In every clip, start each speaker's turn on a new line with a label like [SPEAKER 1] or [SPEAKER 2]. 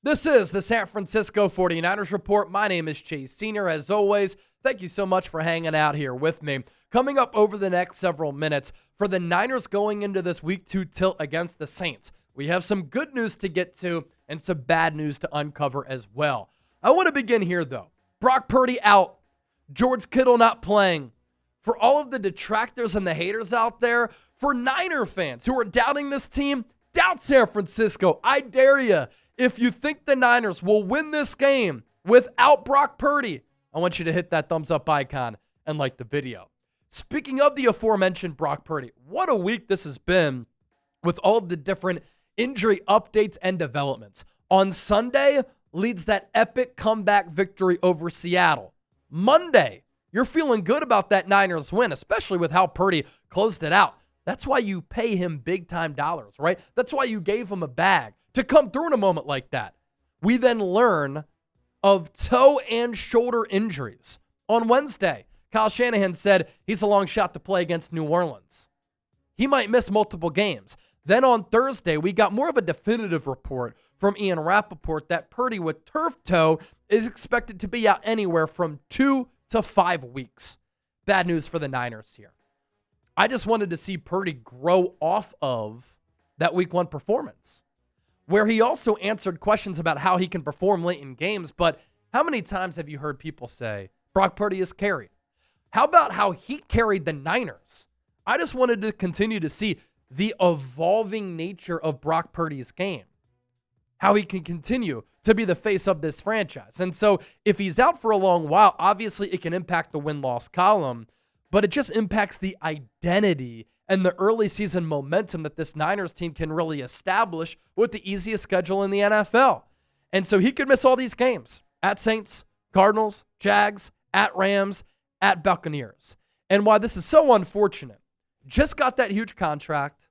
[SPEAKER 1] This is the San Francisco 49ers Report. My name is Chase Sr. As always, thank you so much for hanging out here with me. Coming up over the next several minutes, for the Niners going into this Week 2 tilt against the Saints, we have some good news to get to and some bad news to uncover as well. I want to begin here, though. Brock Purdy out. George Kittle not playing. For all of the detractors and the haters out there, for Niner fans who are doubting this team, doubt San Francisco. I dare you. If you think the Niners will win this game without Brock Purdy, I want you to hit that thumbs up icon and like the video. Speaking of the aforementioned Brock Purdy, what a week this has been with all of the different injury updates and developments. On Sunday, leads that epic comeback victory over Seattle. Monday, you're feeling good about that Niners win, especially with how Purdy closed it out. That's why you pay him big-time dollars, right? That's why you gave him a bag to come through in a moment like that. We then learn of toe and shoulder injuries. On Wednesday, Kyle Shanahan said he's a long shot to play against New Orleans. He might miss multiple games. Then on Thursday, we got more of a definitive report from Ian Rappaport that Purdy with turf toe is expected to be out anywhere from 2 to 5 weeks. Bad news for the Niners here. I just wanted to see Purdy grow off of that Week 1 performance, where he also answered questions about how he can perform late in games. But how many times have you heard people say, Brock Purdy is carried? How about how he carried the Niners? I just wanted to continue to see the evolving nature of Brock Purdy's game, how he can continue to be the face of this franchise. And so if he's out for a long while, obviously it can impact the win-loss column, but it just impacts the identity and the early season momentum that this Niners team can really establish with the easiest schedule in the NFL. And so he could miss all these games at Saints, Cardinals, Jags, at Rams, at Buccaneers. And why this is so unfortunate, just got that huge contract.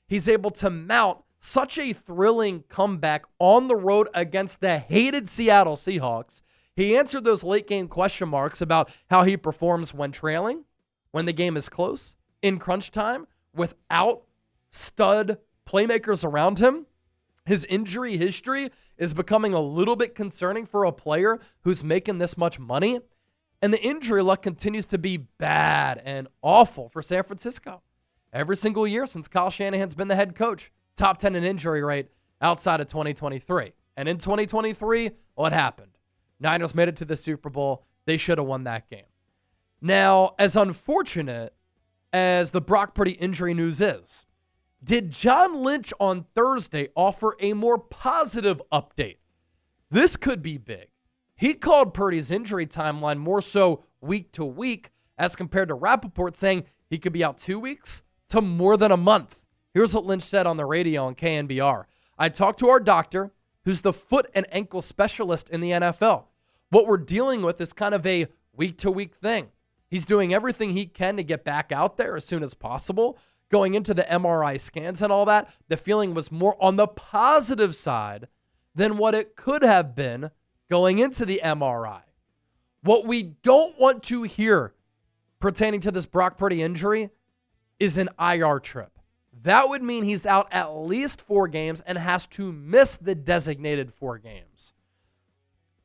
[SPEAKER 1] He's able to mount such a thrilling comeback on the road against the hated Seattle Seahawks. He answered those late game question marks about how he performs when trailing, when the game is close, in crunch time, without stud playmakers around him. His injury history is becoming a little bit concerning for a player who's making this much money. And the injury luck continues to be bad and awful for San Francisco. Every single year since Kyle Shanahan's been the head coach, top 10 in injury rate outside of 2023. And in 2023, what happened? Niners made it to the Super Bowl. They should have won that game. Now, as unfortunate as the Brock Purdy injury news is, did John Lynch on Thursday offer a more positive update? This could be big. He called Purdy's injury timeline more so week to week as compared to Rappaport saying he could be out 2 weeks to more than a month. Here's what Lynch said on the radio on KNBR. I talked to our doctor, who's the foot and ankle specialist in the NFL. What we're dealing with is kind of a week-to-week thing. He's doing everything he can to get back out there as soon as possible. Going into the MRI scans and all that, the feeling was more on the positive side than what it could have been going into the MRI. What we don't want to hear pertaining to this Brock Purdy injury is an IR trip. That would mean he's out at least 4 games and has to miss the designated 4 games.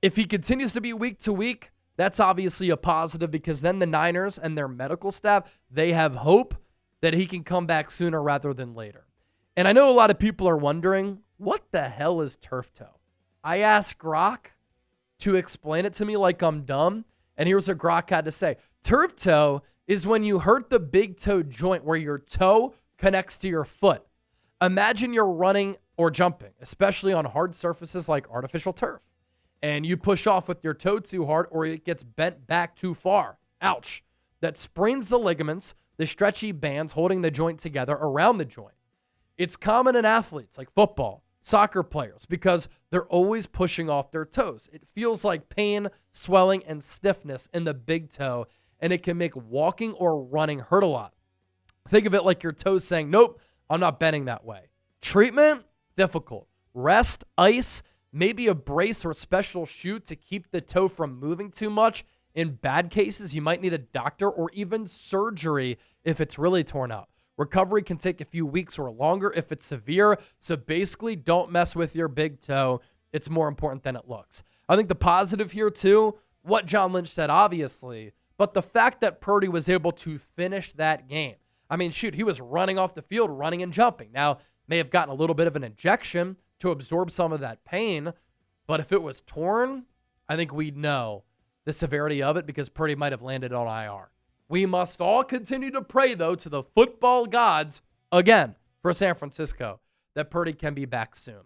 [SPEAKER 1] If he continues to be week to week, that's obviously a positive because then the Niners and their medical staff, they have hope that he can come back sooner rather than later. And I know a lot of people are wondering, what the hell is turf toe? I asked Grok to explain it to me like I'm dumb, and here's what Grok had to say. Turf toe is when you hurt the big toe joint where your toe connects to your foot. Imagine you're running or jumping, especially on hard surfaces like artificial turf, and you push off with your toe too hard or it gets bent back too far. Ouch. That sprains the ligaments, the stretchy bands holding the joint together around the joint. It's common in athletes like football, soccer players, because they're always pushing off their toes. It feels like pain, swelling, and stiffness in the big toe, and it can make walking or running hurt a lot. Think of it like your toes saying, nope, I'm not bending that way. Treatment, difficult. Rest, ice, maybe a brace or special shoe to keep the toe from moving too much. In bad cases, you might need a doctor or even surgery if it's really torn up. Recovery can take a few weeks or longer if it's severe, so basically don't mess with your big toe it's more important than it looks. I think the positive here, too, what John Lynch said, obviously, but the fact that Purdy was able to finish that game. I mean, shoot, he was running off the field, running and jumping. Now, may have gotten a little bit of an injection to absorb some of that pain, but if it was torn, I think we'd know the severity of it because Purdy might have landed on IR. We must all continue to pray, though, to the football gods, again, for San Francisco, that Purdy can be back soon.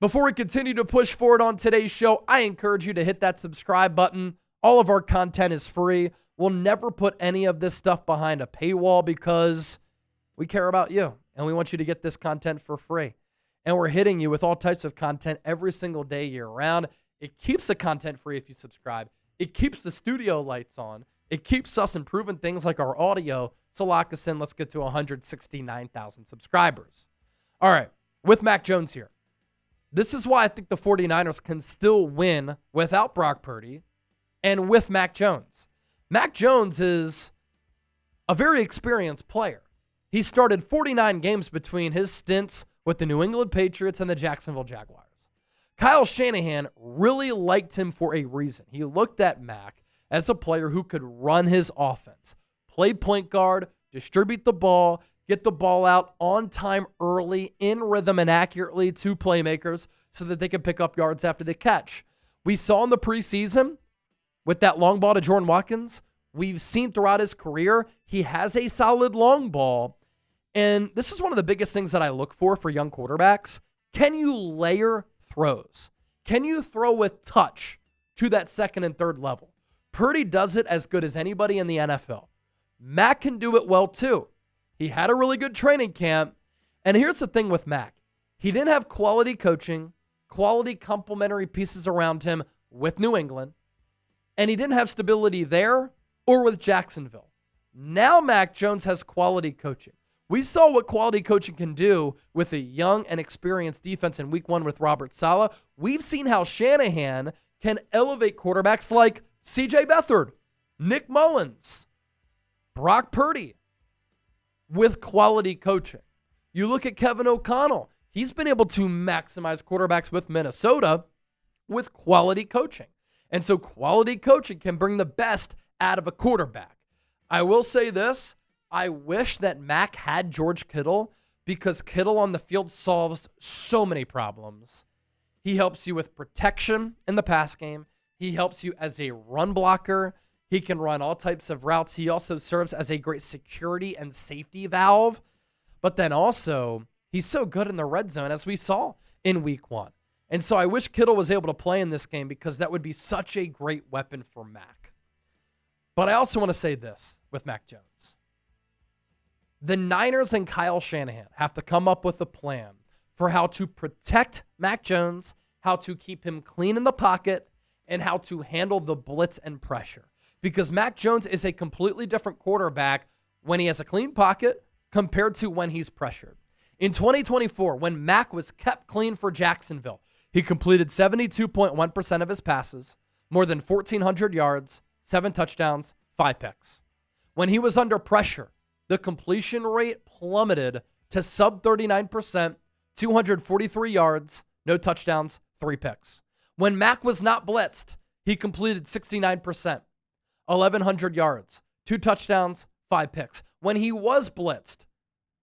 [SPEAKER 1] Before we continue to push forward on today's show, I encourage you to hit that subscribe button. All of our content is free. We'll never put any of this stuff behind a paywall because we care about you, and we want you to get this content for free. And we're hitting you with all types of content every single day year-round. It keeps the content free if you subscribe. It keeps the studio lights on. It keeps us improving things like our audio. So lock us in. Let's get to 169,000 subscribers. All right, with Mac Jones here. This is why I think the 49ers can still win without Brock Purdy and with Mac Jones. Mac Jones is a very experienced player. He started 49 games between his stints with the New England Patriots and the Jacksonville Jaguars. Kyle Shanahan really liked him for a reason. He looked at Mac as a player who could run his offense, play point guard, distribute the ball, get the ball out on time early, in rhythm and accurately to playmakers so that they can pick up yards after the catch. We saw in the preseason with that long ball to Jordan Watkins, we've seen throughout his career, he has a solid long ball. And this is one of the biggest things that I look for young quarterbacks. Can you layer throws? Can you throw with touch to that second and third level? Purdy does it as good as anybody in the NFL. Mac can do it well too. He had a really good training camp. And here's the thing with Mac. He didn't have quality coaching, quality complementary pieces around him with New England, and he didn't have stability there or with Jacksonville. Now Mac Jones has quality coaching. We saw what quality coaching can do with a young and experienced defense in week 1 with Robert Saleh. We've seen how Shanahan can elevate quarterbacks like C.J. Beathard, Nick Mullins, Brock Purdy with quality coaching. You look at Kevin O'Connell. He's been able to maximize quarterbacks with Minnesota with quality coaching. And so quality coaching can bring the best out of a quarterback. I will say this. I wish that Mac had George Kittle because Kittle on the field solves so many problems. He helps you with protection in the pass game. He helps you as a run blocker. He can run all types of routes. He also serves as a great security and safety valve. But then also, he's so good in the red zone, as we saw in week 1. And so I wish Kittle was able to play in this game because that would be such a great weapon for Mac. But I also want to say this with Mac Jones. The Niners and Kyle Shanahan have to come up with a plan for how to protect Mac Jones, how to keep him clean in the pocket, and how to handle the blitz and pressure. Because Mac Jones is a completely different quarterback when he has a clean pocket compared to when he's pressured. In 2024, when Mac was kept clean for Jacksonville, he completed 72.1% of his passes, more than 1,400 yards, 7 touchdowns, 5 picks. When he was under pressure, the completion rate plummeted to sub 39%, 243 yards, no touchdowns, 3 picks. When Mac was not blitzed, he completed 69%, 1,100 yards, 2 touchdowns, 5 picks. When he was blitzed,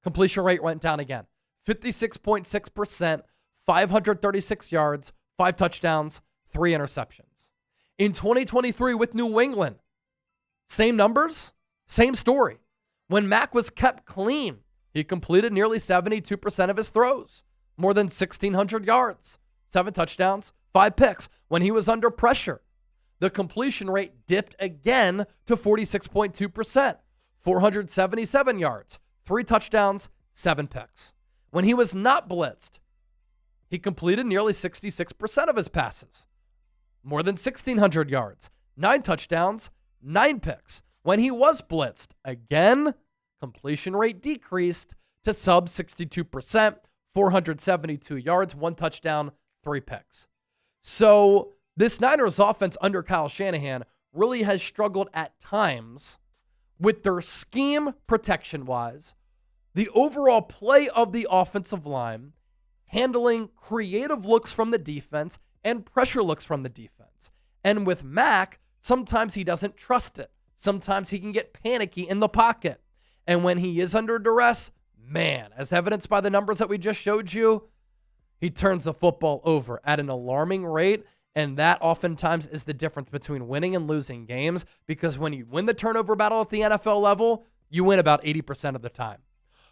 [SPEAKER 1] completion rate went down again, 56.6%, 536 yards, 5 touchdowns, 3 interceptions. In 2023 with New England, same numbers, same story. When Mac was kept clean, he completed nearly 72% of his throws, more than 1,600 yards, 7 touchdowns, 5 picks. When he was under pressure, the completion rate dipped again to 46.2%, 477 yards, 3 touchdowns, 7 picks. When he was not blitzed, he completed nearly 66% of his passes, more than 1,600 yards, 9 touchdowns, 9 picks. When he was blitzed, again, completion rate decreased to sub 62%, 472 yards, 1 touchdown, 3 picks. So this Niners offense under Kyle Shanahan really has struggled at times with their scheme protection-wise, the overall play of the offensive line, handling creative looks from the defense, and pressure looks from the defense. And with Mac, sometimes he doesn't trust it. Sometimes he can get panicky in the pocket. And when he is under duress, man, as evidenced by the numbers that we just showed you, he turns the football over at an alarming rate. And that oftentimes is the difference between winning and losing games, because when you win the turnover battle at the NFL level, you win about 80% of the time.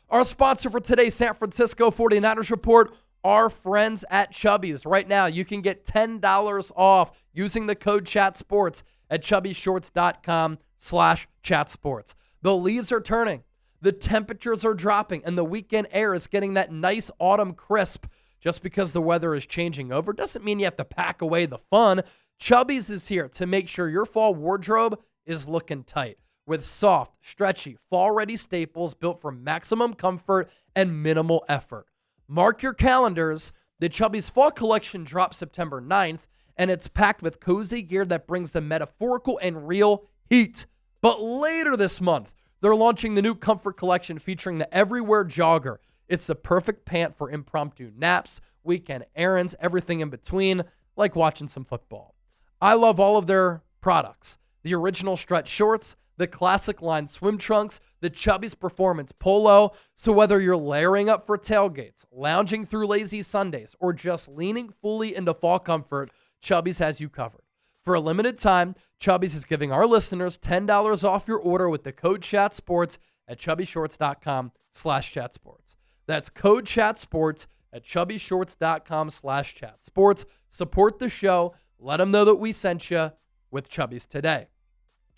[SPEAKER 1] Our sponsor for today's San Francisco 49ers report, our friends at Chubbies. Right now, you can get $10 off using the code CHATSPORTS at chubbyshorts.com/chatsports. The leaves are turning, the temperatures are dropping, and the weekend air is getting that nice autumn crisp. Just because the weather is changing over doesn't mean you have to pack away the fun. Chubbies is here to make sure your fall wardrobe is looking tight with soft, stretchy, fall-ready staples built for maximum comfort and minimal effort. Mark your calendars. The Chubbies Fall Collection drops September 9th, and it's packed with cozy gear that brings the metaphorical and real heat. But later this month, they're launching the new Comfort Collection featuring the Everywhere Jogger. It's the perfect pant for impromptu naps, weekend errands, everything in between, like watching some football. I love all of their products. The original stretch shorts, the classic line swim trunks, the Chubbies Performance Polo. So whether you're layering up for tailgates, lounging through lazy Sundays, or just leaning fully into fall comfort, Chubbies has you covered. For a limited time, Chubbies is giving our listeners $10 off your order with the code CHATSPORTS at chubbyshorts.com/chatsports. That's code CHATSPORTS at chubbyshorts.com/chatsports. Support the show. Let them know that we sent you with Chubbies today.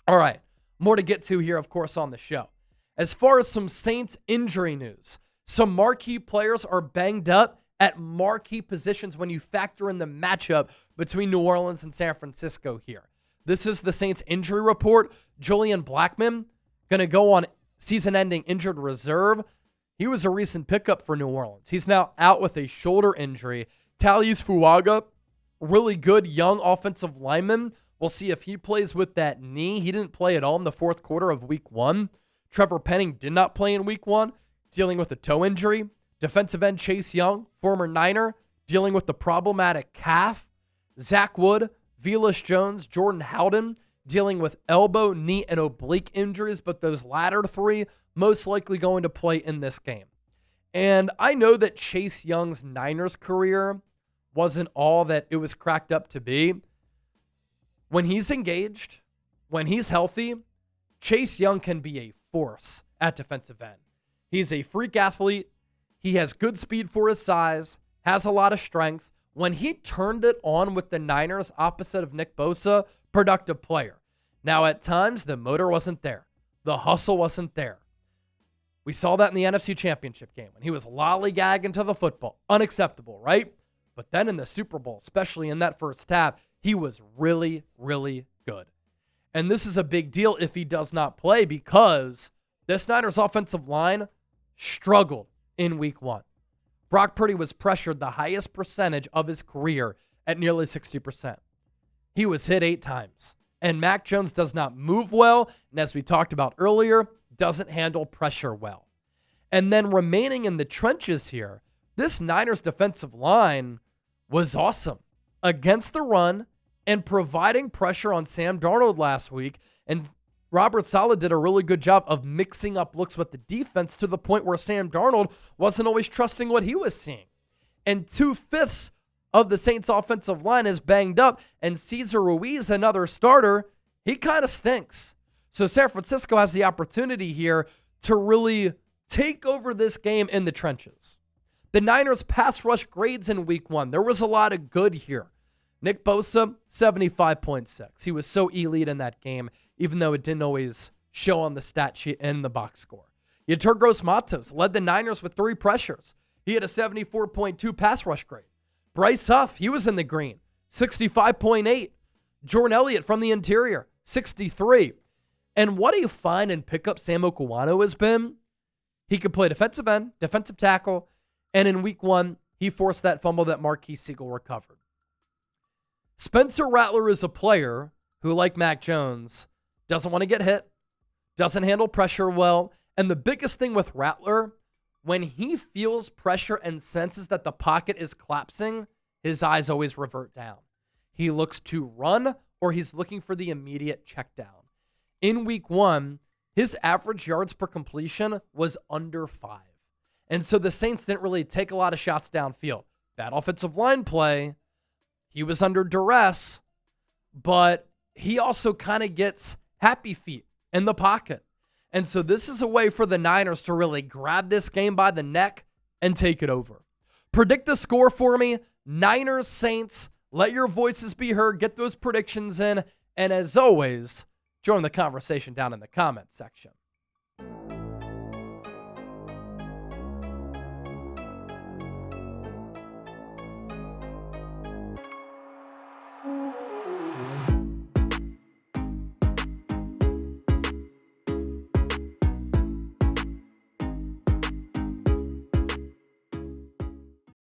[SPEAKER 1] All right, more to get to here, of course, on the show. As far as some Saints injury news, some marquee players are banged up at marquee positions when you factor in the matchup between New Orleans and San Francisco here. This is the Saints injury report. Julian Blackmon going to go on season-ending injured reserve. He was a recent pickup for New Orleans. He's now out with a shoulder injury. Talius Fuaga, really good young offensive lineman. We'll see if he plays with that knee. He didn't play at all in the fourth quarter of week 1. Trevor Penning did not play in week 1, dealing with a toe injury. Defensive end Chase Young, former Niner, dealing with the problematic calf. Zach Wood, Velus Jones, Jordan Howden, dealing with elbow, knee, and oblique injuries, but those latter three most likely going to play in this game. And I know that Chase Young's Niners career wasn't all that it was cracked up to be. When he's engaged, when he's healthy, Chase Young can be a force at defensive end. He's a freak athlete. He has good speed for his size, has a lot of strength. When he turned it on with the Niners, opposite of Nick Bosa, productive player. Now, at times, the motor wasn't there. The hustle wasn't there. We saw that in the NFC Championship game when he was lollygagging to the football. Unacceptable, right? But then in the Super Bowl, especially in that first half, he was really, really good. And this is a big deal if he does not play, because this Niners offensive line struggled in week 1. Brock Purdy was pressured the highest percentage of his career at nearly 60%. He was hit 8 times. And Mac Jones does not move well, and as we talked about earlier, doesn't handle pressure well. And then remaining in the trenches here, this Niners defensive line was awesome against the run and providing pressure on Sam Darnold last week. And Robert Saleh did a really good job of mixing up looks with the defense to the point where Sam Darnold wasn't always trusting what he was seeing. And 2/5 of the Saints offensive line is banged up, and Cesar Ruiz, another starter, he kind of stinks. So San Francisco has the opportunity here to really take over this game in the trenches. The Niners pass rush grades in week 1. There was a lot of good here. Nick Bosa, 75.6. He was so elite in that game, even though it didn't always show on the stat sheet and the box score. Yetur Gross-Matos led the Niners with 3 pressures. He had a 74.2 pass rush grade. Bryce Huff, he was in the green, 65.8. Jordan Elliott from the interior, 63. And what a find and pickup Sam Okuwano has been. He could play defensive end, defensive tackle, and in week 1, he forced that fumble that Marquise Siegel recovered. Spencer Rattler is a player who, like Mac Jones, doesn't want to get hit, doesn't handle pressure well, and the biggest thing with Rattler, when he feels pressure and senses that the pocket is collapsing, his eyes always revert down. he looks to run or he's looking for the immediate check down. In week 1, his average yards per completion was under 5. And so the Saints didn't really take a lot of shots downfield. Bad offensive line play. He was under duress, but he also kind of gets happy feet in the pocket. And so this is a way for the Niners to really grab this game by the neck and take it over. Predict the score for me. Niners, Saints. Let your voices be heard. Get those predictions in. And as always, join the conversation down in the comments section.